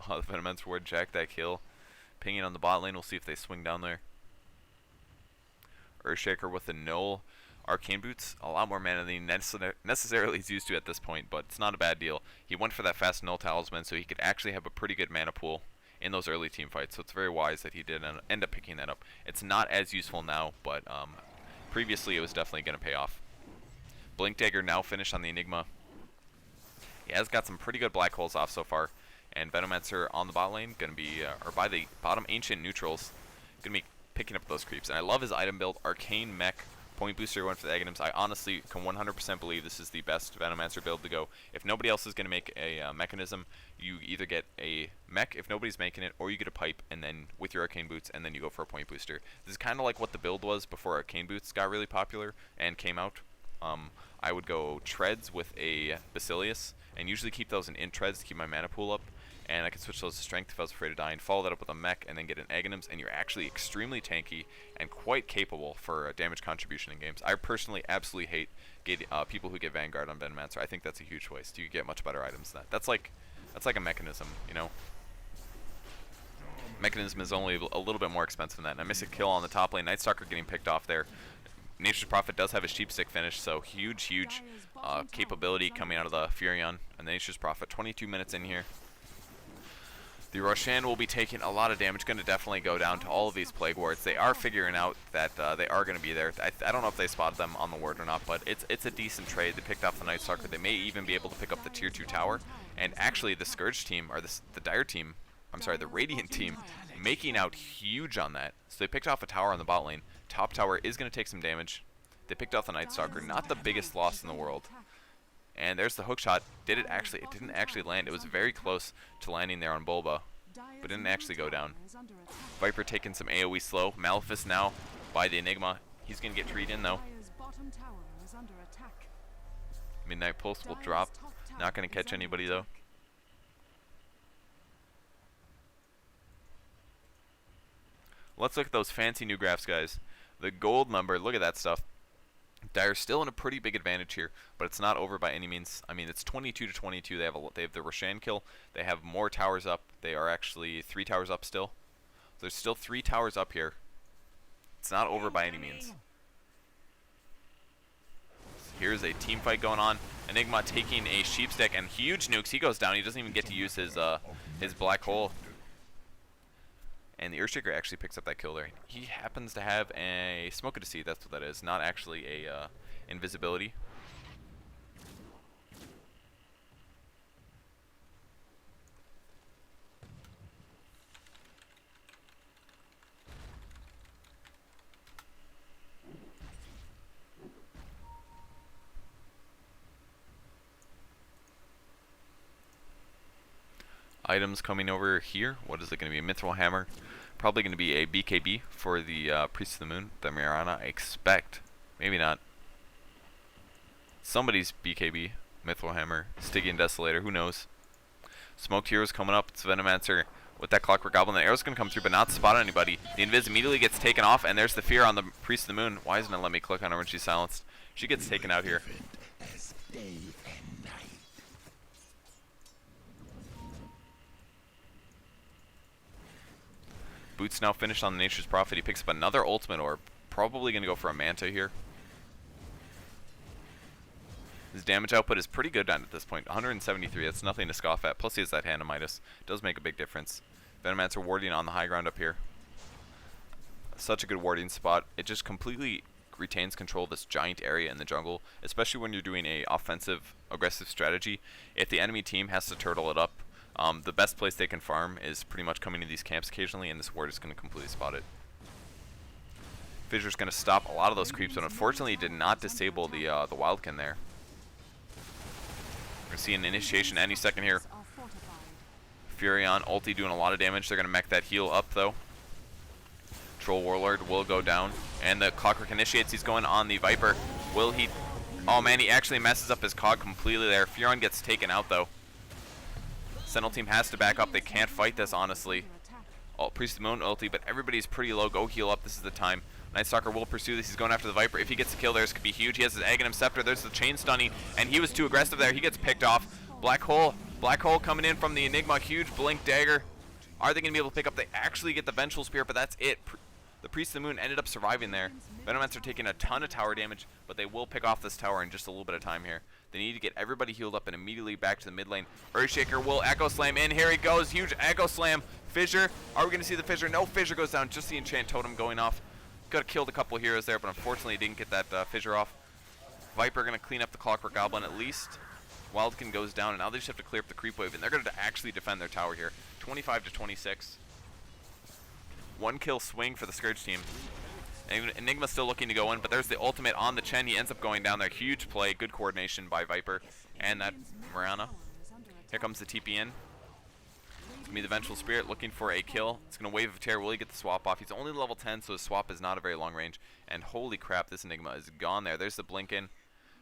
Oh, the Venomancer Ward jacked that kill. Pinging on the bot lane, we'll see if they swing down there. Earthshaker with the null Arcane Boots, a lot more mana than he necessarily is used to at this point, but it's not a bad deal. He went for that fast null talisman, so he could actually have a pretty good mana pool in those early team fights, so it's very wise that he did end up picking that up. It's not as useful now, but previously it was definitely going to pay off. Blink Dagger now finished on the Enigma. He has got some pretty good black holes off so far, and Venomancer on the bot lane, going to be, or by the bottom Ancient Neutrals, going to be picking up those creeps. And I love his item build, Arcane Mech, point booster, going for the Aghanims. I honestly can 100% believe this is the best Venomancer build to go. If nobody else is going to make a mechanism, you either get a mech if nobody's making it, or you get a pipe, and then with your arcane boots, and then you go for a point booster. This is kind of like what the build was before arcane boots got really popular and came out. I would go treads with a Basilius, and usually keep those in treads to keep my mana pool up. And I could switch those to strength if I was afraid of dying, follow that up with a mech, and then get an Aghanims, and you're actually extremely tanky and quite capable for damage contribution in games. I personally absolutely hate people who get Vanguard on Venomancer. I think that's a huge waste. You get much better items than that. That's like a mechanism, you know? Mechanism is only a little bit more expensive than that. And I miss a kill on the top lane. Nightstalker getting picked off there. Nature's Prophet does have a sheep stick finish, so huge capability coming out of the Furion and the Nature's Prophet. 22 minutes in here. The Roshan will be taking a lot of damage, going to definitely go down to all of these Plague Wards. They are figuring out that they are going to be there. I don't know if they spotted them on the ward or not, but it's a decent trade. They picked off the Night Stalker. They may even be able to pick up the tier 2 tower. And actually the Scourge team, or the Dire team, I'm sorry, the Radiant team, making out huge on that. So they picked off a tower on the bot lane. Top tower is going to take some damage. They picked off the Night Stalker, not the biggest loss in the world. And there's the hook shot. It didn't actually land. It was very close to landing there on Bulba, but didn't actually go down. Viper taking some AoE slow. Malefice now by the Enigma. He's going to get treed in though. Midnight Pulse will drop. Not going to catch anybody though. Let's look at those fancy new graphs, guys. The gold number, look at that stuff. Dire's still in a pretty big advantage here, but it's not over by any means. I mean, it's 22 to 22. They have the Roshan kill. They have more towers up. They are actually 3 towers up still. There's still 3 towers up here. It's not over by any means. Here's a team fight going on. Enigma taking a sheep stick and huge nukes. He goes down. He doesn't even get to use his black hole. And the Earthshaker actually picks up that kill there. He happens to have a Smoke of Deceit, that's what that is, not actually a invisibility. Items coming over here. What is it going to be? A Mithril Hammer. Probably going to be a BKB for the Priest of the Moon, the Mirana. I expect. Maybe not. Somebody's BKB. Mithril Hammer. Stygian Desolator. Who knows? Smoked Hero's coming up. It's Venomancer with that Clockwork Goblin. The arrow's going to come through, but not spot on anybody. The Invis immediately gets taken off, and there's the Fear on the Priest of the Moon. Why isn't it let me click on her when she's silenced? She gets taken out here. Boots now finished on the Nature's Prophet. He picks up another Ultimate Orb. Probably going to go for a Manta here. His damage output is pretty good at this point. 173. That's nothing to scoff at. Plus he has that Hand of Midas. Does make a big difference. Venomancer warding on the high ground up here. Such a good warding spot. It just completely retains control of this giant area in the jungle, especially when you're doing a offensive, aggressive strategy. If the enemy team has to turtle it up, the best place they can farm is pretty much coming to these camps occasionally, and this ward is going to completely spot it. Fissure's going to stop a lot of those creeps, but unfortunately did not disable the Wildkin there. We're going to see an initiation any second here. Furion, ulti doing a lot of damage. They're going to mech that heal up though. Troll Warlord will go down, and the Clockwork initiates. He's going on the Viper. Will he? Oh man, he actually messes up his cog completely there. Furion gets taken out though. Sentinel team has to back up. They can't fight this, honestly. Oh, Priest of the Moon ulti, but everybody's pretty low. Go heal up. This is the time. Nightstalker will pursue this. He's going after the Viper. If he gets a kill there, this could be huge. He has his Aghanim Scepter. There's the chain stunning, and he was too aggressive there. He gets picked off. Black Hole coming in from the Enigma. Huge blink dagger. Are they going to be able to pick up? They actually get the Vengeful Spear, but that's it. The Priest of the Moon ended up surviving there. Venomancer taking a ton of tower damage, but they will pick off this tower in just a little bit of time here. They need to get everybody healed up and immediately back to the mid lane. Earthshaker will Echo Slam in. Here he goes. Huge Echo Slam. Fissure. Are we going to see the Fissure? No, Fissure goes down. Just the Enchant Totem going off. Could have killed a couple of heroes there, but unfortunately didn't get that Fissure off. Viper going to clean up the Clockwork Goblin at least. Wildkin goes down, and now they just have to clear up the creep wave, and they're going to actually defend their tower here. 25 to 26. One kill swing for the Scourge team. Enigma still looking to go in, but there's the ultimate on the Chen. He ends up going down there. Huge play, good coordination by Viper and that Mirana. Here comes the TP in. It's going to be the Vengeful Spirit looking for a kill. It's going to Wave of Terror. Will he get the swap off? He's only level 10, so his swap is not a very long range. And holy crap, this Enigma is gone there. There's the blink in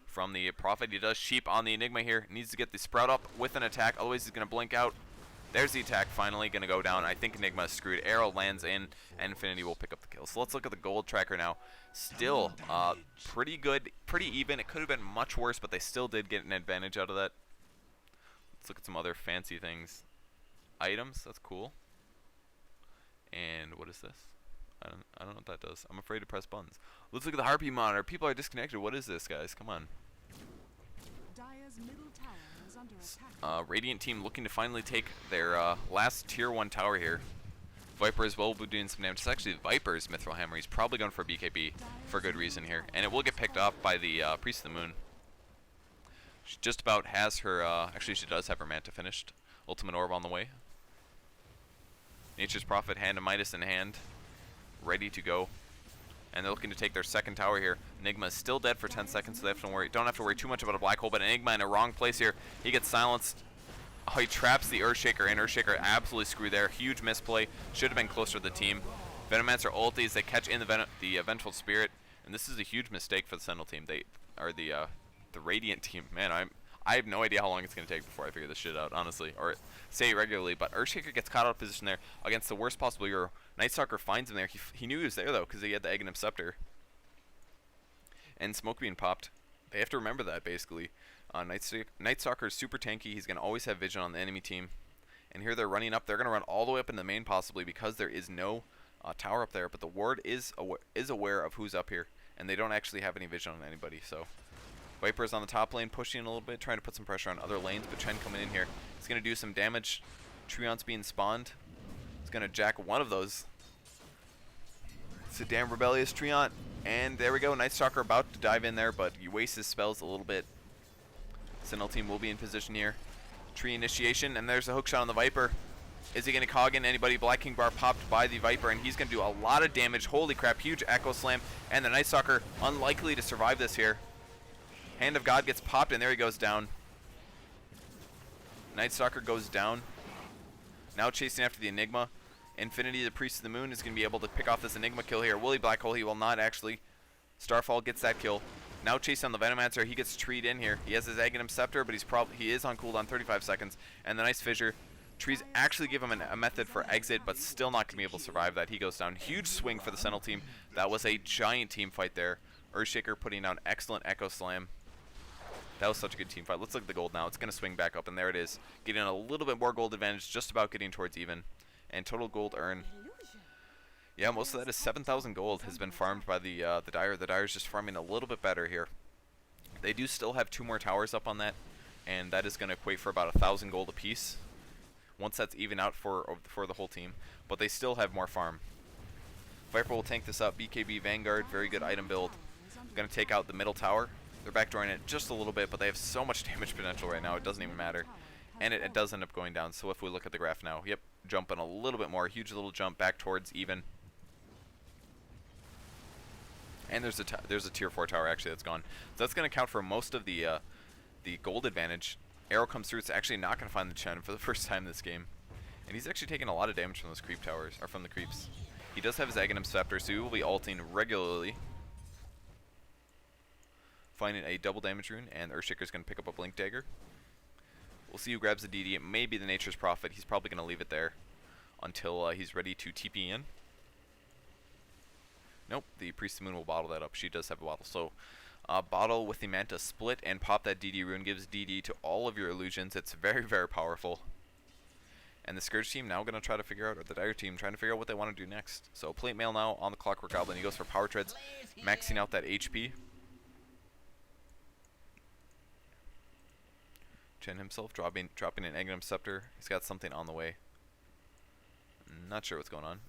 from the Prophet. He does sheep on the Enigma here. Needs to get the Sprout up with an attack. Otherwise, he's going to blink out. There's the attack finally going to go down. I think Enigma is screwed. Arrow lands in, and Infinity will pick up the kill. So let's look at the gold tracker now. Still pretty good, pretty even. It could have been much worse, but they still did get an advantage out of that. Let's look at some other fancy things. Items, that's cool. And what is this? I don't know what that does. I'm afraid to press buttons. Let's look at the Harpy monitor. People are disconnected. What is this, guys? Come on. Dire's middle tower is under attack. Radiant team looking to finally take their last tier 1 tower here. Viper as well will be doing some damage. It's actually Viper's Mithril Hammer. He's probably going for BKB for good reason here. And it will get picked up by the Priest of the Moon. She just about has her, actually she does have her Manta finished. Ultimate Orb on the way. Nature's Prophet, Hand of Midas in hand. Ready to go. And they're looking to take their second tower here. Enigma is still dead for 10 seconds, so they don't have to worry too much about a black hole, but Enigma in a wrong place here. He gets silenced. Oh, he traps the Earthshaker, and Earthshaker absolutely screwed there. Huge misplay. Should have been closer to the team. Venomancer ultis, they catch in the Vengeful Spirit, and this is a huge mistake for the Sentinel team. They are the Radiant team. Man, I have no idea how long it's going to take before I figure this shit out, honestly, or say it regularly. But Earthshaker gets caught out of position there against the worst possible hero. Nightstalker finds him there. He knew he was there, though, because he had the Aghanim Scepter. And Smoke being popped. They have to remember that, basically. Nightstalker is super tanky. He's going to always have vision on the enemy team. And here they're running up. They're going to run all the way up in the main, possibly, because there is no tower up there. But the ward is aware of who's up here. And they don't actually have any vision on anybody, so... Viper's on the top lane, pushing a little bit, trying to put some pressure on other lanes, but Chen coming in here. He's going to do some damage. Treant's being spawned. He's going to jack one of those. It's a damn rebellious Treant. And there we go, Nightstalker about to dive in there, but he wastes his spells a little bit. Sentinel team will be in position here. Tree initiation, and there's a hookshot on the Viper. Is he going to cog in anybody? Black King Bar popped by the Viper, and he's going to do a lot of damage. Holy crap, huge Echo Slam. And the Nightstalker unlikely to survive this here. Hand of God gets popped, and there he goes down. Nightstalker goes down. Now chasing after the Enigma. Infinity, the Priest of the Moon, is going to be able to pick off this Enigma kill here. Will he Black Hole? He will not, actually. Starfall gets that kill. Now chasing on the Venomancer. He gets treed in here. He has his Aghanim Scepter, but he is on cooldown 35 seconds. And the nice Fissure. Trees actually give him a method for exit, but still not going to be able to survive that. He goes down. Huge swing for the Sentinel team. That was a giant team fight there. Earthshaker putting down excellent Echo Slam. That was such a good team fight. Let's look at the gold now. It's going to swing back up, and there it is. Getting a little bit more gold advantage, just about getting towards even. And total gold earn. Yeah, most of that is 7,000 gold has been farmed by the Dire. The Dire's just farming a little bit better here. They do still have 2 more towers up on that, and that is going to equate for about 1,000 gold apiece. Once that's even out for the whole team. But they still have more farm. Viper will tank this up. BKB Vanguard, very good item build. Going to take out the middle tower. They're backdooring it just a little bit, but they have so much damage potential right now, it doesn't even matter. And it does end up going down, so if we look at the graph now, yep, jumping a little bit more, huge little jump back towards even. And there's a tier 4 tower actually that's gone. So that's going to count for most of the gold advantage. Arrow comes through, it's actually not going to find the Chen for the first time this game. And he's actually taking a lot of damage from those creep towers, or from the creeps. He does have his Aghanim Scepter, so he will be ulting regularly. Finding a double damage rune, and Earthshaker's going to pick up a Blink Dagger. We'll see who grabs the DD. It may be the Nature's Prophet. He's probably going to leave it there until he's ready to TP in. Nope, the Priest of the Moon will bottle that up. She does have a bottle. So, bottle with the Manta split and pop that DD rune. Gives DD to all of your illusions. It's very, very powerful. And the Scourge team now going to try to figure out, or the Dire team trying to figure out what they want to do next. So, Plate Mail now on the Clockwork Goblin. He goes for Power Treads, maxing out that HP. Chen himself dropping an Aghanim Scepter. He's got something on the way. Not sure what's going on.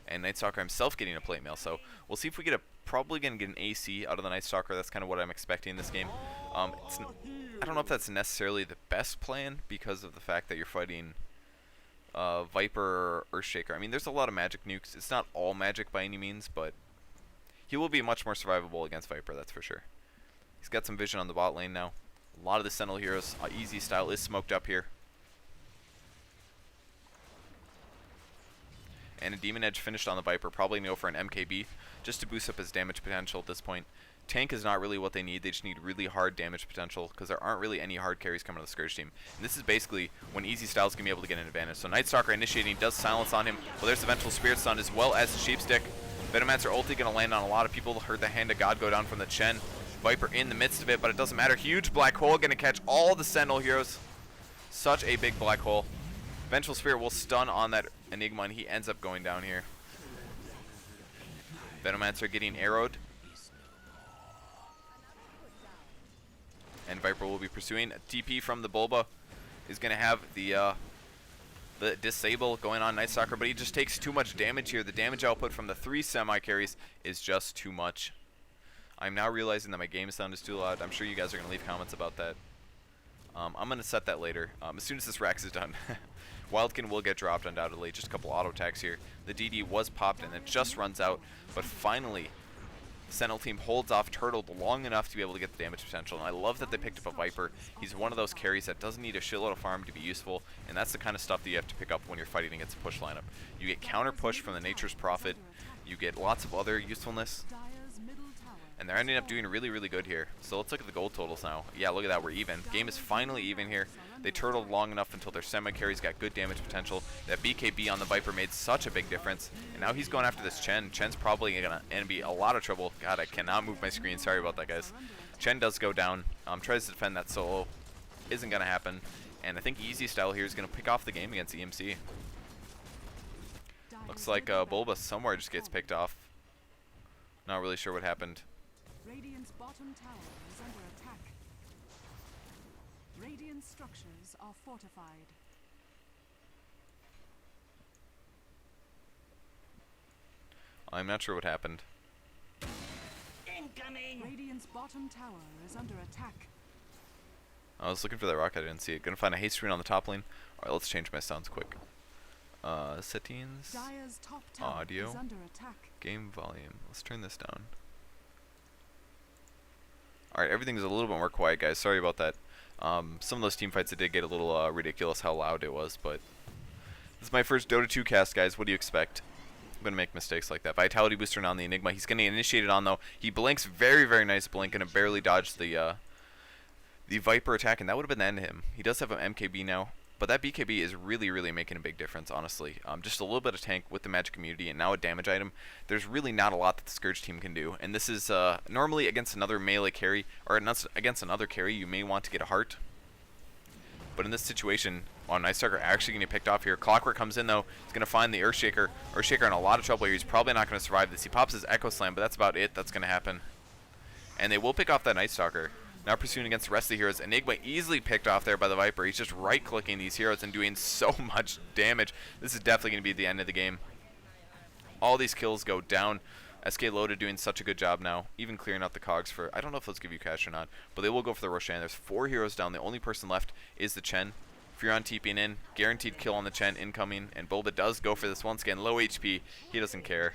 And Nightstalker himself getting a plate mail. So we'll see if we get probably going to get an AC out of the Nightstalker. That's kind of what I'm expecting in this game. I don't know if that's necessarily the best plan because of the fact that you're fighting Viper or Earthshaker. I mean, there's a lot of magic nukes. It's not all magic by any means, but he will be much more survivable against Viper, that's for sure. He's got some vision on the bot lane now. A lot of the Sentinel heroes, ezStyle is smoked up here. And a Demon Edge finished on the Viper, probably going to go for an MKB, just to boost up his damage potential at this point. Tank is not really what they need, they just need really hard damage potential, because there aren't really any hard carries coming to the Scourge team. And this is basically when ezStyle is going to be able to get an advantage. So Night Stalker initiating does silence on him, well there's the Vengeful Spirit Stun as well as the Sheepstick. Venomancer ulti going to land on a lot of people, heard the Hand of God go down from the Chen. Viper in the midst of it, but it doesn't matter. Huge black hole going to catch all the Sentinel heroes. Such a big black hole. Vengeful Spirit will stun on that Enigma, and he ends up going down here. Venomancer getting arrowed. And Viper will be pursuing. A TP from the Bulba is going to have the disable going on Night Stalker, but he just takes too much damage here. The damage output from the 3 semi-carries is just too much. I'm now realizing that my game sound is too loud. I'm sure you guys are going to leave comments about that. I'm going to set that later, as soon as this Rax is done. Wildkin will get dropped undoubtedly. Just a couple auto attacks here. The DD was popped and it just runs out. But finally, the Sentinel team holds off Turtle long enough to be able to get the damage potential. And I love that they picked up a Viper. He's one of those carries that doesn't need a shitload of farm to be useful. And that's the kind of stuff that you have to pick up when you're fighting against a push lineup. You get counter push from the Nature's Prophet. You get lots of other usefulness. And they're ending up doing really, really good here. So let's look at the gold totals now. Yeah, look at that, we're even. Game is finally even here. They turtled long enough until their semi-carries got good damage potential. That BKB on the Viper made such a big difference. And now he's going after this Chen. Chen's probably going to be a lot of trouble. God, I cannot move my screen. Sorry about that, guys. Chen does go down. Tries to defend that solo. Isn't going to happen. And I think ezStyle here is going to pick off the game against EMC. Looks like Bulba somewhere just gets picked off. Not really sure what happened. Radiant's bottom tower is under attack. Radiant structures are fortified. I'm not sure what happened. Incoming! Radiant's bottom tower is under attack. I was looking for that rocket, I didn't see it. Gonna find a haste screen on the top lane. Alright, let's change my sounds quick. Settings, Dire's top tower audio, is under attack. game volume. Let's turn this down. Alright, everything's a little bit more quiet, guys. Sorry about that. Some of those team fights, it did get a little ridiculous how loud it was, but this is my first Dota 2 cast, guys. What do you expect? I'm going to make mistakes like that. Vitality booster on the Enigma. He's going to initiate it on, though. He blinks. Very, very nice blink, and it barely dodged the Viper attack, and that would have been the end of him. He does have an MKB now, but that BKB is really, really making a big difference, honestly. Just a little bit of tank with the magic immunity and now a damage item. There's really not a lot that the Scourge team can do. And this is normally against another melee carry, or against another carry, you may want to get a heart. But in this situation, Night Stalker actually going to get picked off here. Clockwork comes in, though. He's going to find the Earthshaker. Earthshaker in a lot of trouble here. He's probably not going to survive this. He pops his Echo Slam, but that's about it. That's going to happen. And they will pick off that Night Stalker. Now pursuing against the rest of the heroes. Enigma easily picked off there by the Viper. He's just right-clicking these heroes and doing so much damage. This is definitely going to be the end of the game. All these kills go down. SK Loaded doing such a good job now, even clearing out the cogs for, I don't know if those give you cash or not, but they will go for the Roshan. There's 4 heroes down. The only person left is the Chen. Furon TPing in, guaranteed kill on the Chen incoming, and Bulba does go for this once again. Low HP, he doesn't care.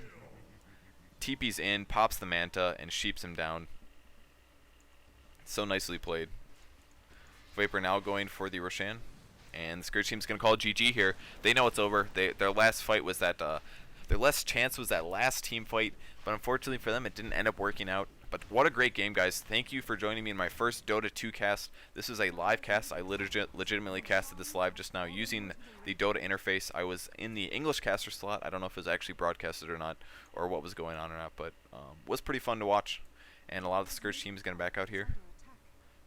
TP's in, pops the Manta, and sheeps him down. So nicely played. Viper now going for the Roshan, and the Scourge team's going to call GG here. They know it's over. Their last fight was that, their last chance was that last team fight, but unfortunately for them, it didn't end up working out. But what a great game, guys. Thank you for joining me in my first Dota 2 cast. This is a live cast. I legitimately casted this live just now using the Dota interface. I was in the English caster slot. I don't know if it was actually broadcasted or not, or what was going on or not, but was pretty fun to watch. And a lot of the Scourge team is going to back out here.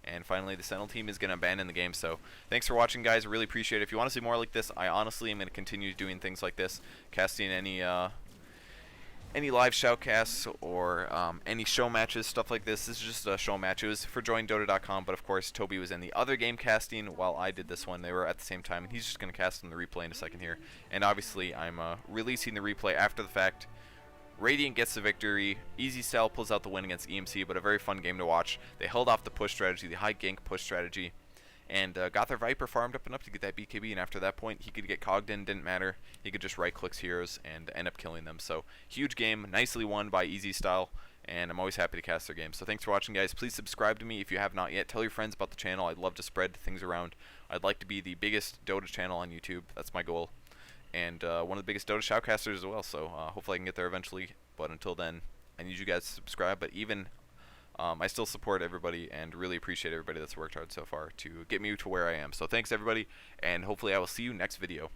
And finally, the Sentinel team is going to abandon the game. So thanks for watching, guys. I really appreciate it. If you want to see more like this, I honestly am going to continue doing things like this, casting any live shoutcasts or any show matches, stuff like this. This is just a show match. It was for joindota.com, but of course, Toby was in the other game casting while I did this one. They were at the same time, and he's just going to cast on the replay in a second here. And obviously, I'm releasing the replay after the fact. Radiant gets the victory. ezStyle pulls out the win against EMC, but a very fun game to watch. They held off the push strategy, the high gank push strategy, and got their Viper farmed up enough to get that BKB, and after that point he could get cogged in, didn't matter, he could just right clicks heroes and end up killing them. So huge game, nicely won by ezStyle, and I'm always happy to cast their games. So thanks for watching, guys. Please subscribe to me if you have not yet. Tell your friends about the channel. I'd love to spread things around. I'd like to be the biggest Dota channel on YouTube. That's my goal, and one of the biggest Dota shoutcasters as well, so hopefully I can get there eventually. But until then, I need you guys to subscribe. But even I still support everybody and really appreciate everybody that's worked hard so far to get me to where I am. So thanks, everybody, and hopefully I will see you next video.